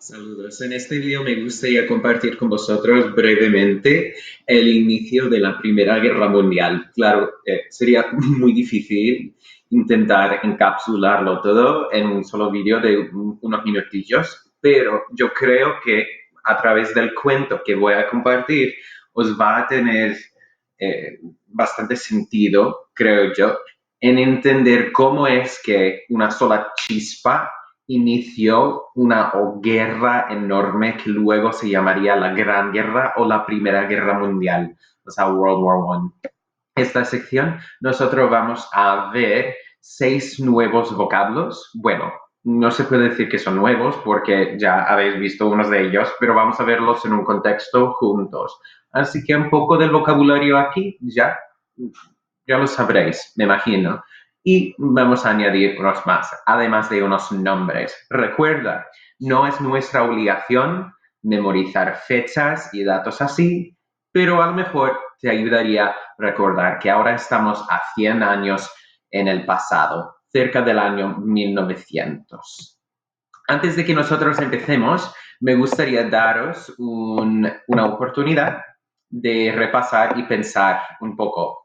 Saludos. En este video me gustaría compartir con vosotros brevemente el inicio de la Primera Guerra Mundial. Claro, sería muy difícil intentar encapsularlo todo en un solo vídeo de unos minutillos, pero yo creo que a través del cuento que voy a compartir os va a tener bastante sentido, creo yo, en entender cómo es que una sola chispa inició una guerra enorme que luego se llamaría la Gran Guerra o la Primera Guerra Mundial, o sea, World War One. Esta sección nosotros vamos a ver 6 nuevos vocablos. Bueno, no se puede decir que son nuevos porque ya habéis visto unos de ellos, pero vamos a verlos en un contexto juntos. Así que un poco del vocabulario aquí ya lo sabréis, me imagino. Y vamos a añadir unos más, además de unos nombres. Recuerda, no es nuestra obligación memorizar fechas y datos así, pero a lo mejor te ayudaría a recordar que ahora estamos a 100 años en el pasado, cerca del año 1900. Antes de que nosotros empecemos, me gustaría daros una oportunidad de repasar y pensar un poco.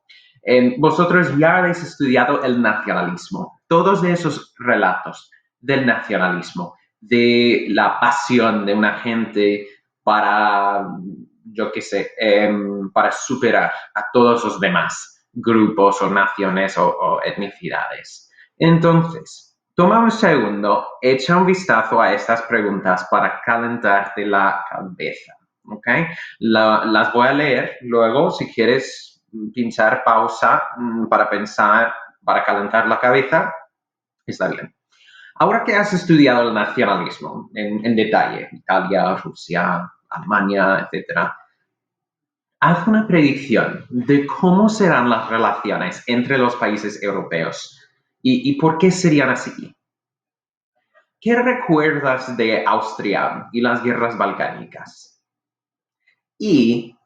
Vosotros ya habéis estudiado el nacionalismo, todos esos relatos del nacionalismo, de la pasión de una gente para, yo qué sé, para superar a todos los demás grupos o naciones o etnicidades. Entonces, toma un segundo, echa un vistazo a estas preguntas para calentarte la cabeza, ¿ok? Las voy a leer, luego si quieres pinchar pausa para pensar, para calentar la cabeza, está bien. Ahora que has estudiado el nacionalismo en detalle, Italia, Rusia, Alemania, etcétera, haz una predicción de cómo serán las relaciones entre los países europeos y por qué serían así. ¿Qué recuerdas de Austria y las guerras balcánicas? ¿Y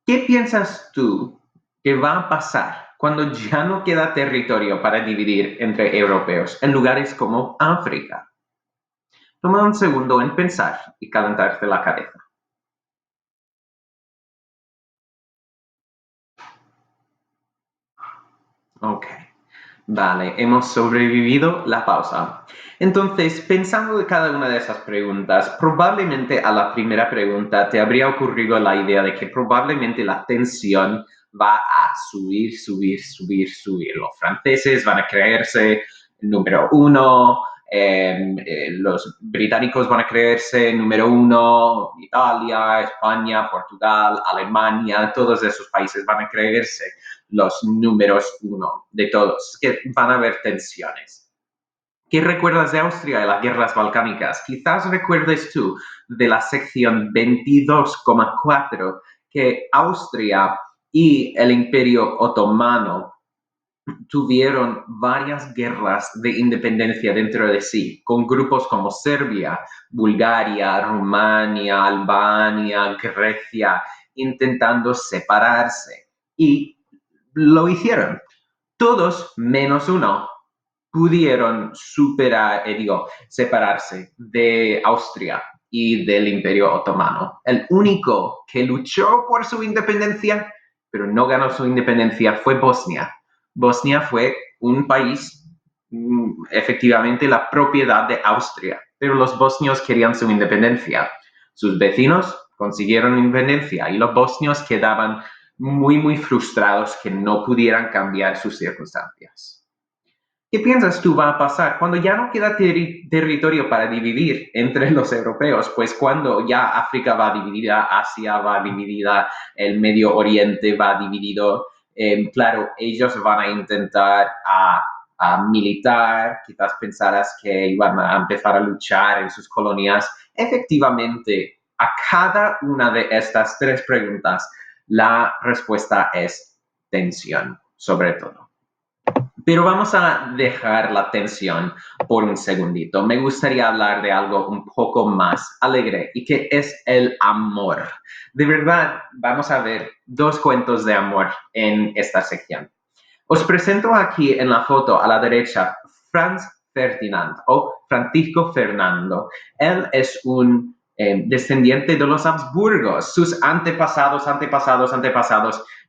qué piensas tú que va a pasar cuando ya no queda territorio para dividir entre europeos en lugares como África? Toma un segundo en pensar y calentarte la cabeza. Ok, vale, hemos sobrevivido la pausa. Entonces, pensando de cada una de esas preguntas, probablemente a la primera pregunta te habría ocurrido la idea de que probablemente la tensión va a subir, subir, subir, subir. Los franceses van a creerse el número uno, los británicos van a creerse número uno, Italia, España, Portugal, Alemania, todos esos países van a creerse los números uno de todos, que van a haber tensiones. ¿Qué recuerdas de Austria y las guerras balcánicas? Quizás recuerdes tú de la sección 22,4 que Austria y el Imperio Otomano tuvieron varias guerras de independencia dentro de sí, con grupos como Serbia, Bulgaria, Rumania, Albania, Grecia, intentando separarse. Y lo hicieron. Todos menos uno pudieron separarse de Austria y del Imperio Otomano. El único que luchó por su independencia, pero no ganó su independencia, fue Bosnia. Bosnia fue un país, efectivamente, la propiedad de Austria, pero los bosnios querían su independencia. Sus vecinos consiguieron independencia y los bosnios quedaban muy, muy frustrados que no pudieran cambiar sus circunstancias. ¿Qué piensas tú va a pasar cuando ya no queda territorio para dividir entre los europeos? Pues cuando ya África va dividida, Asia va dividida, el Medio Oriente va dividido, claro, ellos van a intentar a militar, quizás pensarás que iban a empezar a luchar en sus colonias. Efectivamente, a cada una de estas 3 preguntas, la respuesta es tensión, sobre todo. Pero vamos a dejar la tensión por un segundito. Me gustaría hablar de algo un poco más alegre y que es el amor. De verdad, vamos a ver 2 cuentos de amor en esta sección. Os presento aquí en la foto a la derecha Franz Ferdinand o Francisco Fernando. Él es un descendiente de los Habsburgos, sus antepasados.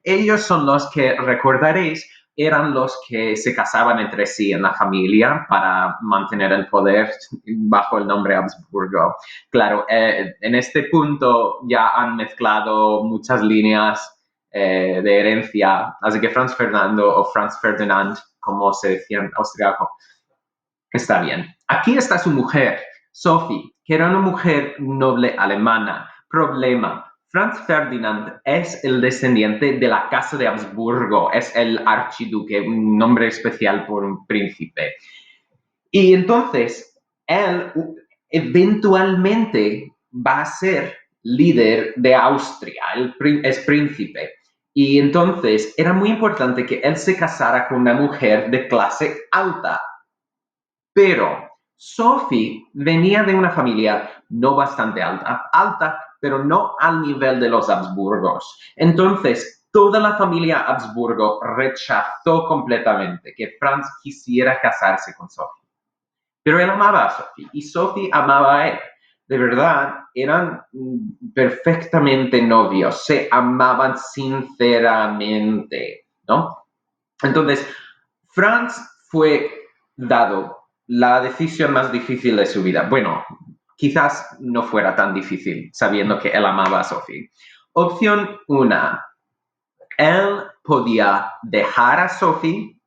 Ellos son los que, recordaréis, eran los que se casaban entre sí en la familia para mantener el poder bajo el nombre Habsburgo. Claro, en este punto ya han mezclado muchas líneas de herencia, así que Franz Fernando o Franz Ferdinand, como se decía en austriaco, está bien. Aquí está su mujer, Sophie, que era una mujer noble alemana. Problema: Franz Ferdinand es el descendiente de la casa de Habsburgo, es el archiduque, un nombre especial por un príncipe. Y entonces, él eventualmente va a ser líder de Austria, es príncipe. Y entonces era muy importante que él se casara con una mujer de clase alta. Pero Sophie venía de una familia no bastante alta, pero no al nivel de los Habsburgos. Entonces, toda la familia Habsburgo rechazó completamente que Franz quisiera casarse con Sophie. Pero él amaba a Sophie y Sophie amaba a él. De verdad, eran perfectamente novios, se amaban sinceramente, ¿no? Entonces, Franz fue dado la decisión más difícil de su vida. Bueno, quizás no fuera tan difícil sabiendo que él amaba a Sophie. Opción 1. Él podía dejar a Sophie,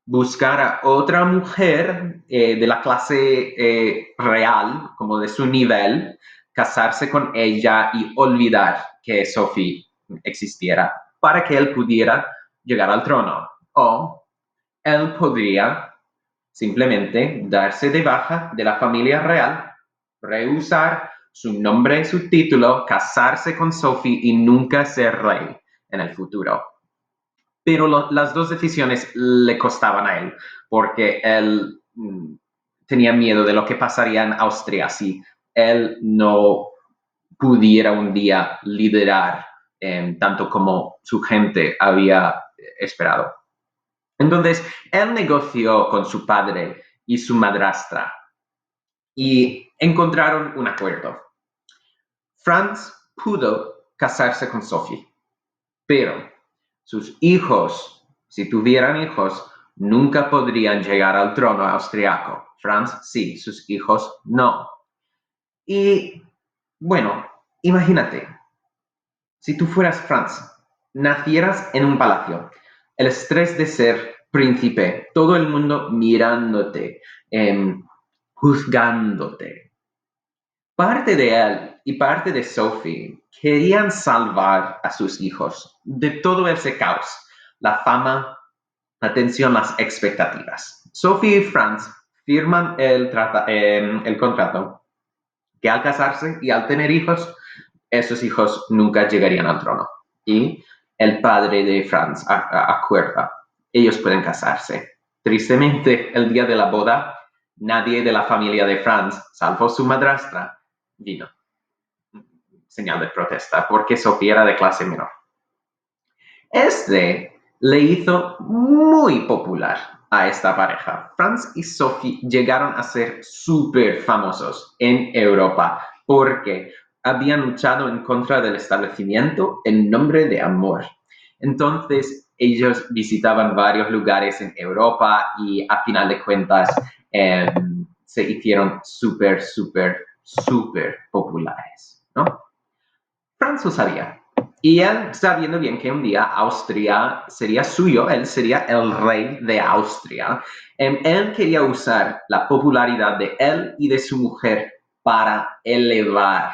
buscar a otra mujer de la clase real, como de su nivel, casarse con ella y olvidar que Sophie existiera para que él pudiera llegar al trono. O él podría simplemente darse de baja de la familia real, rehusar su nombre y su título, casarse con Sophie y nunca ser rey en el futuro. Pero las dos decisiones le costaban a él, porque él tenía miedo de lo que pasaría en Austria si él no pudiera un día liderar tanto como su gente había esperado. Entonces, él negoció con su padre y su madrastra y encontraron un acuerdo. Franz pudo casarse con Sophie, pero sus hijos, si tuvieran hijos, nunca podrían llegar al trono austriaco. Franz sí, sus hijos no. Y bueno, imagínate, si tú fueras Franz, nacieras en un palacio, el estrés de ser príncipe, todo el mundo mirándote, juzgándote. Parte de él y parte de Sophie querían salvar a sus hijos de todo ese caos, la fama, la atención, las expectativas. Sophie y Franz firman el contrato que al casarse y al tener hijos, esos hijos nunca llegarían al trono. Y el padre de Franz acuerda, ellos pueden casarse. Tristemente, el día de la boda, nadie de la familia de Franz, salvo su madrastra, vino. Señal de protesta, porque Sofía era de clase menor. Este le hizo muy popular a esta pareja. Franz y Sophie llegaron a ser súper famosos en Europa porque habían luchado en contra del establecimiento en nombre de amor. Entonces, ellos visitaban varios lugares en Europa y a final de cuentas se hicieron súper populares, ¿no? Franz lo sabía. Y él sabiendo bien que un día Austria sería suyo, él sería el rey de Austria, él quería usar la popularidad de él y de su mujer para elevar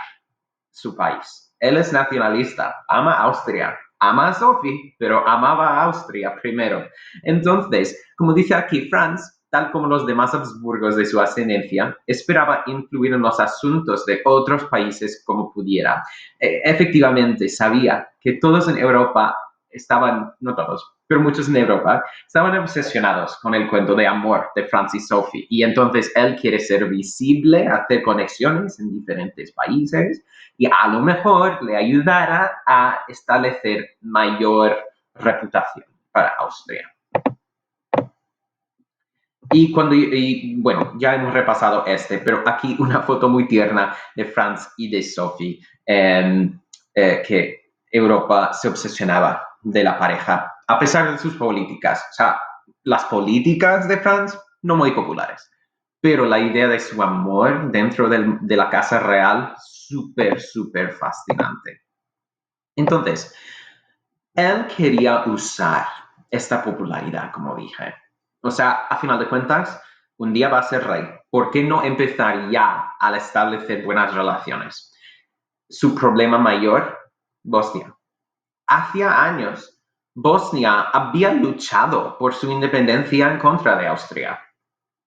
su país. Él es nacionalista, ama Austria, ama a Sophie, pero amaba a Austria primero. Entonces, como dice aquí, Franz, tal como los demás Habsburgos de su ascendencia, esperaba influir en los asuntos de otros países como pudiera. Efectivamente, sabía que todos en Europa estaban, no todos, pero muchos en Europa, estaban obsesionados con el cuento de amor de Franz y Sophie. Y entonces él quiere ser visible, hacer conexiones en diferentes países y a lo mejor le ayudará a establecer mayor reputación para Austria. Bueno, ya hemos repasado pero aquí una foto muy tierna de Franz y de Sophie, que Europa se obsesionaba de la pareja, a pesar de sus políticas. O sea, las políticas de Franz no muy populares, pero la idea de su amor dentro de la casa real, súper, súper fascinante. Entonces, él quería usar esta popularidad, como dije. O sea, a final de cuentas, un día va a ser rey. ¿Por qué no empezar ya al establecer buenas relaciones? Su problema mayor, Bosnia. Hacía años, Bosnia había luchado por su independencia en contra de Austria.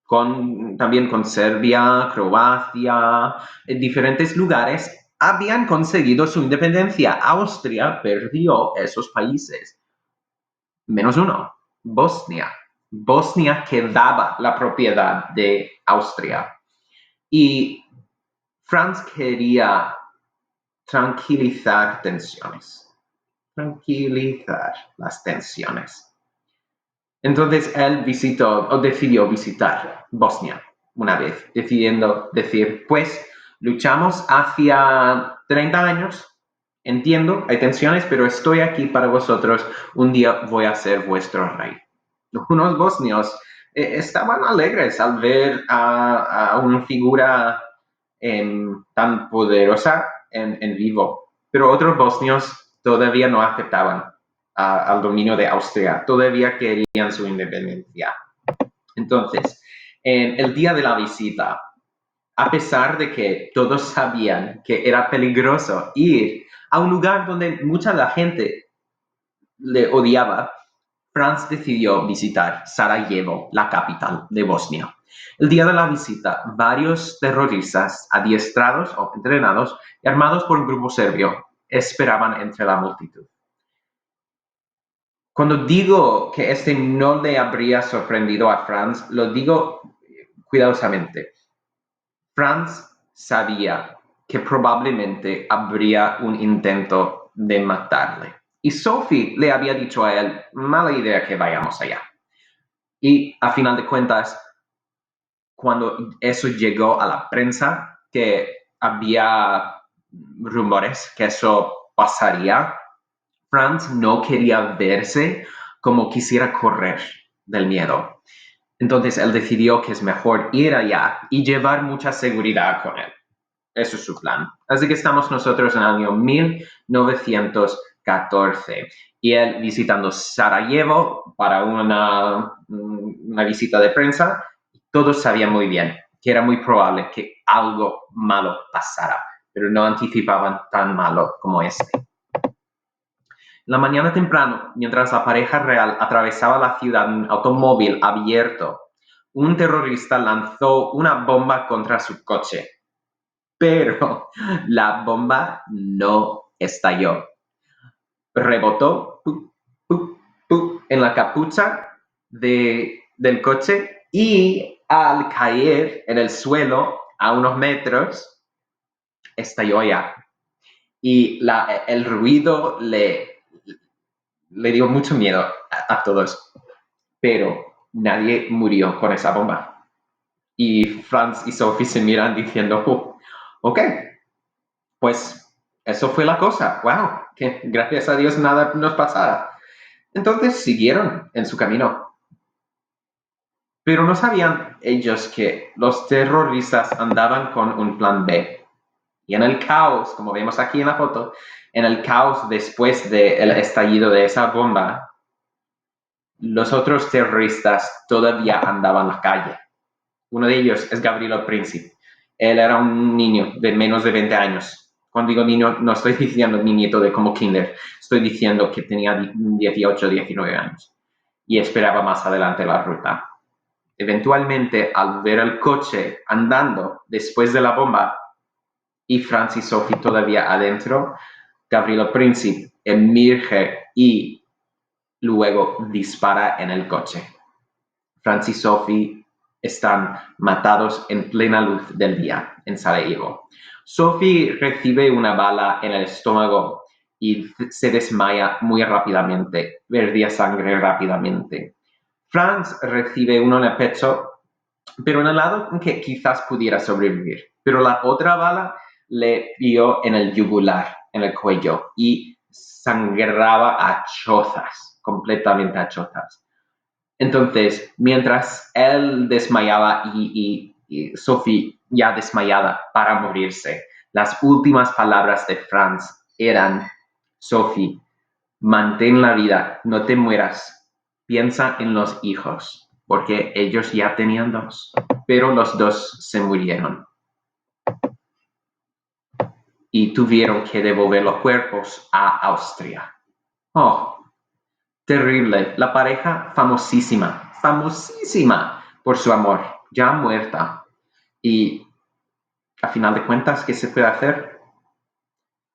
También con Serbia, Croacia, en diferentes lugares habían conseguido su independencia. Austria perdió esos países. Menos uno, Bosnia. Bosnia quedaba la propiedad de Austria. Y Franz quería tranquilizar tensiones. Tranquilizar las tensiones. Entonces él decidió visitar Bosnia una vez, decidiendo decir, pues luchamos hacia 30 años, entiendo, hay tensiones, pero estoy aquí para vosotros, un día voy a ser vuestro rey. Unos bosnios estaban alegres al ver a una figura tan poderosa en vivo, pero otros bosnios todavía no aceptaban al dominio de Austria, todavía querían su independencia. Entonces, en el día de la visita, a pesar de que todos sabían que era peligroso ir a un lugar donde mucha de la gente le odiaba, Franz decidió visitar Sarajevo, la capital de Bosnia. El día de la visita, varios terroristas adiestrados o entrenados y armados por un grupo serbio esperaban entre la multitud. Cuando digo que este no le habría sorprendido a Franz, lo digo cuidadosamente. Franz sabía que probablemente habría un intento de matarle. Y Sophie le había dicho a él, mala idea que vayamos allá. Y a final de cuentas, cuando eso llegó a la prensa, que había rumores que eso pasaría, Franz no quería verse como quisiera correr del miedo. Entonces él decidió que es mejor ir allá y llevar mucha seguridad con él. Eso es su plan. Así que estamos nosotros en el año 1914 y él visitando Sarajevo para una visita de prensa. Todos sabían muy bien que era muy probable que algo malo pasara, pero no anticipaban tan malo como este. La mañana temprano, mientras la pareja real atravesaba la ciudad en un automóvil abierto, un terrorista lanzó una bomba contra su coche, pero la bomba no estalló. Rebotó en la capucha del coche y al caer en el suelo a unos metros, estalló ya. Y el ruido le dio mucho miedo a todos, pero nadie murió con esa bomba. Y Franz y Sophie se miran diciendo, ok, pues eso fue la cosa, wow, que gracias a Dios nada nos pasara. Entonces siguieron en su camino. Pero no sabían ellos que los terroristas andaban con un plan B. Y en el caos, como vemos aquí en la foto, en el caos después del estallido de esa bomba, los otros terroristas todavía andaban en la calle. Uno de ellos es Gavrilo Princip. Él era un niño de menos de 20 años. Cuando digo niño, no estoy diciendo niñito de como kinder. Estoy diciendo que tenía 18, 19 años. Y esperaba más adelante la ruta. Eventualmente, al ver el coche andando después de la bomba y Franz y Sophie todavía adentro, Gavrilo Princip emerge y luego dispara en el coche. Franz y Sophie están matados en plena luz del día en Sarajevo. Sophie recibe una bala en el estómago y se desmaya muy rápidamente, perdía sangre rápidamente. Franz recibe uno en el pecho, pero en el lado en que quizás pudiera sobrevivir. Pero la otra bala le dio en el yugular, en el cuello, y sangraba a chozas, completamente a chozas. Entonces, mientras él desmayaba y Sophie ya desmayada para morirse, las últimas palabras de Franz eran: Sophie, mantén la vida, no te mueras, piensa en los hijos, porque ellos ya tenían dos, pero los dos se murieron y tuvieron que devolver los cuerpos a Austria. Oh, terrible. La pareja famosísima, famosísima por su amor, ya muerta. Y a final de cuentas, ¿qué se puede hacer?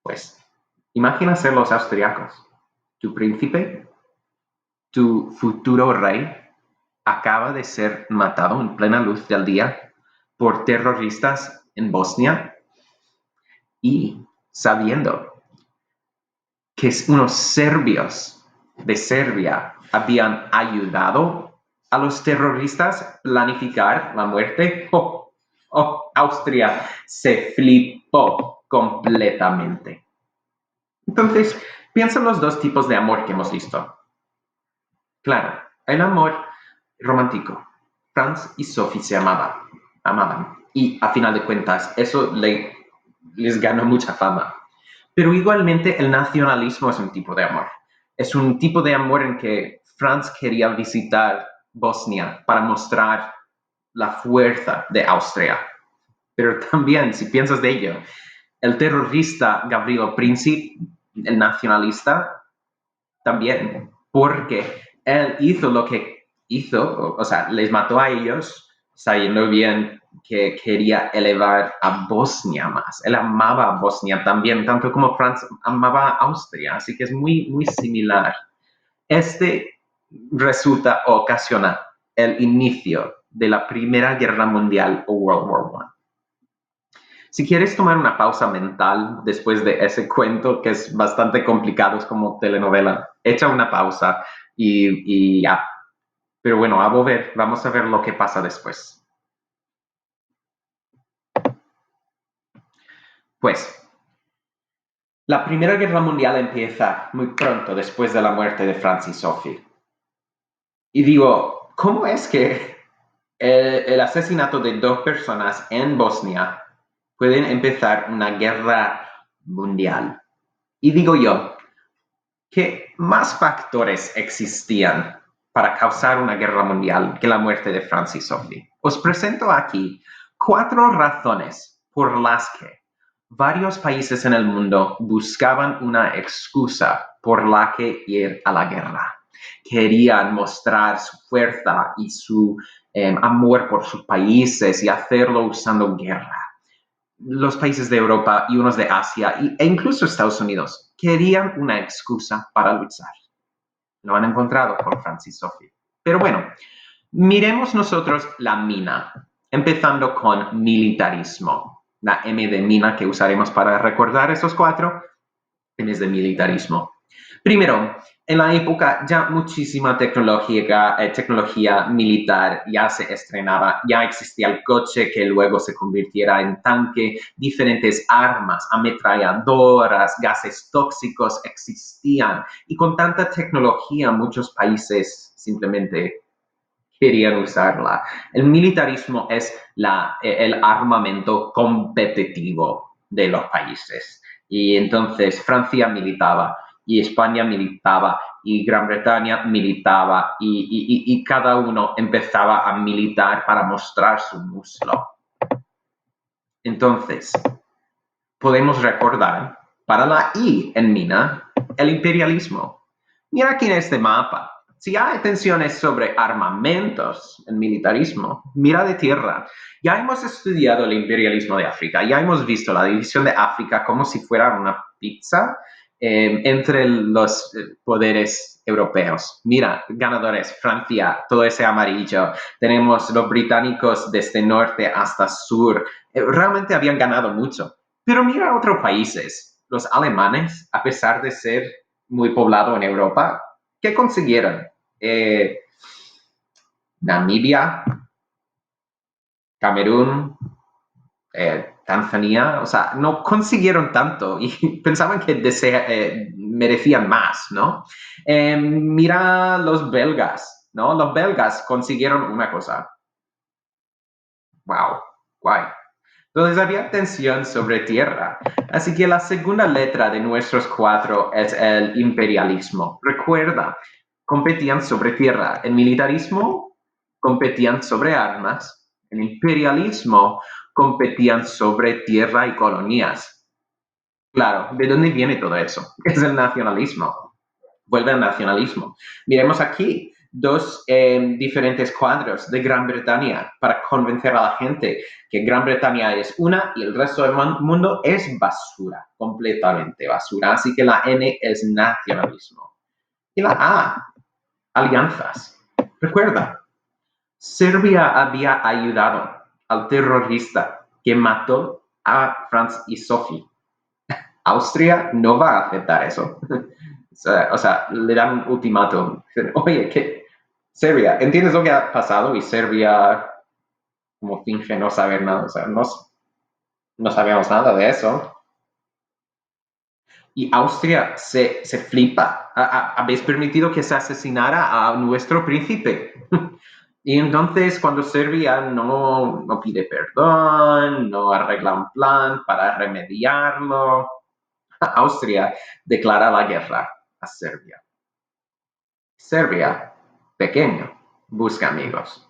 Pues, imagina ser los austriacos. Tu príncipe, tu futuro rey, acaba de ser matado en plena luz del día por terroristas en Bosnia y sabiendo que unos serbios de Serbia habían ayudado a los terroristas planificar la muerte. Austria se flipó completamente. Entonces, piensa en los dos tipos de amor que hemos visto. Claro, el amor romántico. Franz y Sophie se amaban. Y a final de cuentas, eso les ganó mucha fama. Pero igualmente el nacionalismo es un tipo de amor. Es un tipo de amor en que Franz quería visitar Bosnia para mostrar la fuerza de Austria. Pero también, si piensas de ello, el terrorista Gavrilo Princip, el nacionalista, también, porque él hizo lo que hizo, o sea, les mató a ellos, sabiendo bien que quería elevar a Bosnia más. Él amaba a Bosnia también, tanto como Franz amaba a Austria, así que es muy, muy similar. Este resulta o ocasiona el inicio de la Primera Guerra Mundial o World War I. Si quieres tomar una pausa mental después de ese cuento, que es bastante complicado, es como telenovela, echa una pausa y ya. Pero bueno, vamos a ver lo que pasa después. Pues, la Primera Guerra Mundial empieza muy pronto después de la muerte de Franz y Sophie. Y digo, ¿cómo es que el asesinato de dos personas en Bosnia pueden empezar una guerra mundial? Y digo yo, ¿qué más factores existían para causar una guerra mundial que la muerte de Franz y Sophie? Os presento aquí 4 razones por las que varios países en el mundo buscaban una excusa por la que ir a la guerra. Querían mostrar su fuerza y su amor por sus países y hacerlo usando guerra. Los países de Europa y unos de Asia e incluso Estados Unidos querían una excusa para luchar. Lo han encontrado con Franz y Sophie. Pero bueno, miremos nosotros la mina, empezando con militarismo. La M de mina que usaremos para recordar esos 4 M's de militarismo. Primero, en la época ya muchísima tecnología militar ya se estrenaba, ya existía el coche que luego se convirtiera en tanque, diferentes armas, ametralladoras, gases tóxicos existían y con tanta tecnología muchos países simplemente querían usarla. El militarismo es el armamento competitivo de los países. Y entonces Francia militaba y España militaba y Gran Bretaña militaba y cada uno empezaba a militar para mostrar su muslo. Entonces, podemos recordar para la I en mina, el imperialismo. Mira aquí en este mapa. Si hay tensiones sobre armamentos en militarismo, mira de tierra. Ya hemos estudiado el imperialismo de África, ya hemos visto la división de África como si fuera una pizza entre los poderes europeos. Mira, ganadores, Francia, todo ese amarillo. Tenemos los británicos desde norte hasta sur. Realmente habían ganado mucho. Pero mira otros países, los alemanes, a pesar de ser muy poblado en Europa, ¿qué consiguieron? Namibia, Camerún, Tanzania, o sea, no consiguieron tanto y pensaban que merecían más, ¿no? Mira los belgas, ¿no? Los belgas consiguieron una cosa. Wow, guay. Entonces había tensión sobre tierra. Así que la segunda letra de nuestros cuatro es el imperialismo. Recuerda, competían sobre tierra. El militarismo competían sobre armas. El imperialismo competían sobre tierra y colonias. Claro, ¿de dónde viene todo eso? Es el nacionalismo. Vuelve al nacionalismo. Miremos aquí dos diferentes cuadros de Gran Bretaña para convencer a la gente que Gran Bretaña es una y el resto del mundo es basura, completamente basura. Así que la N es nacionalismo. Y la A, alianzas. Recuerda, Serbia había ayudado al terrorista que mató a Franz y Sophie. Austria no va a aceptar eso. O sea, le dan un ultimátum. Oye, ¿qué? Serbia, ¿entiendes lo que ha pasado? Y Serbia, como finge no saber nada, o sea, no sabemos nada de eso. Y Austria se flipa. Habéis permitido que se asesinara a nuestro príncipe. Y entonces, cuando Serbia no pide perdón, no arregla un plan para remediarlo, Austria declara la guerra a Serbia. Serbia, pequeño, busca amigos.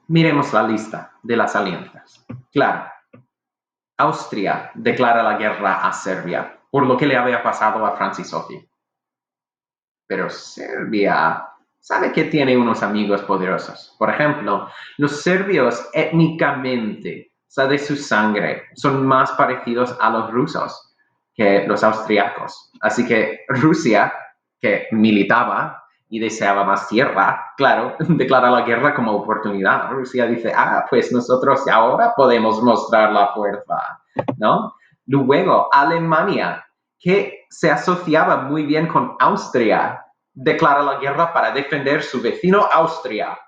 Miremos la lista de las alianzas. Claro, Austria declara la guerra a Serbia por lo que le había pasado a Franz y Sophie. Pero Serbia sabe que tiene unos amigos poderosos. Por ejemplo, los serbios étnicamente, o sea, de su sangre, son más parecidos a los rusos que los austriacos. Así que Rusia, que militaba y deseaba más tierra, claro, declara la guerra como oportunidad. Rusia dice, pues nosotros ahora podemos mostrar la fuerza, ¿no? Luego, Alemania, que se asociaba muy bien con Austria, declara la guerra para defender su vecino Austria.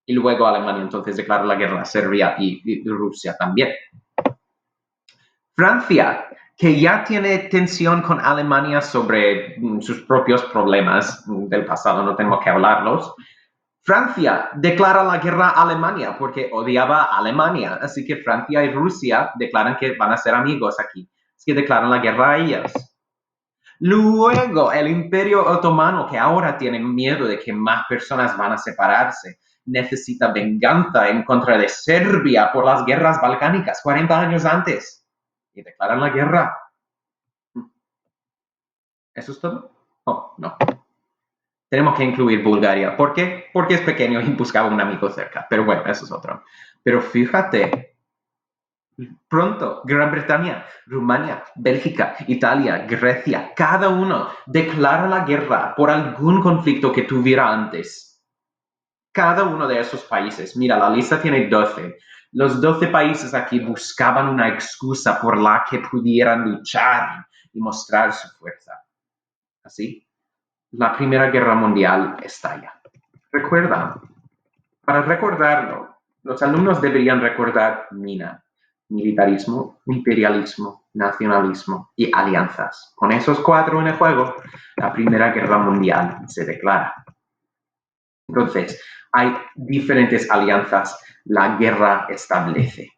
Y luego Alemania entonces declara la guerra a Serbia y Rusia también. Francia, que ya tiene tensión con Alemania sobre sus propios problemas del pasado, no tengo que hablarlos. Francia declara la guerra a Alemania porque odiaba a Alemania, así que Francia y Rusia declaran que van a ser amigos aquí, así que declaran la guerra a ellas. Luego, el Imperio Otomano, que ahora tiene miedo de que más personas van a separarse, necesita venganza en contra de Serbia por las guerras balcánicas 40 años antes. Y declaran la guerra. ¿Eso es todo? Oh, no. Tenemos que incluir Bulgaria. ¿Por qué? Porque es pequeño y buscaba un amigo cerca. Pero bueno, eso es otro. Pero fíjate, pronto, Gran Bretaña, Rumania, Bélgica, Italia, Grecia, cada uno declara la guerra por algún conflicto que tuviera antes. Cada uno de esos países, mira, la lista tiene 12. Los 12 países aquí buscaban una excusa por la que pudieran luchar y mostrar su fuerza. Así, la Primera Guerra Mundial estalla. Recuerda, para recordarlo, los alumnos deberían recordar MINA, militarismo, imperialismo, nacionalismo y alianzas. Con esos 4 en el juego, la Primera Guerra Mundial se declara. Entonces, hay diferentes alianzas, la guerra establece.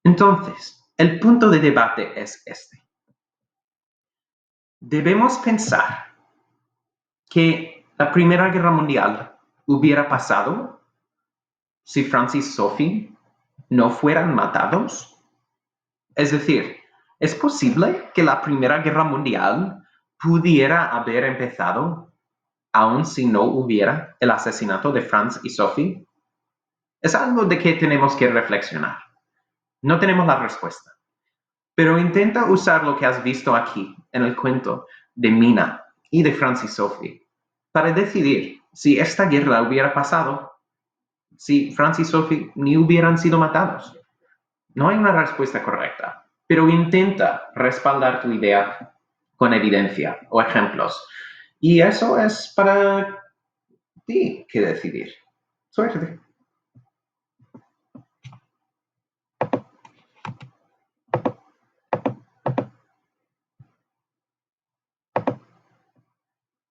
Entonces, el punto de debate es este. Debemos pensar que la Primera Guerra Mundial hubiera pasado si Francis y Sophie no fueran matados. Es decir, ¿es posible que la Primera Guerra Mundial pudiera haber empezado aun si no hubiera el asesinato de Franz y Sophie? Es algo de que tenemos que reflexionar. No tenemos la respuesta, pero intenta usar lo que has visto aquí en el cuento de Mina y de Franz y Sophie para decidir si esta guerra hubiera pasado, si Franz y Sophie ni hubieran sido matados. No hay una respuesta correcta, pero intenta respaldar tu idea con evidencia o ejemplos. Y eso es para ti que decidir. Suerte.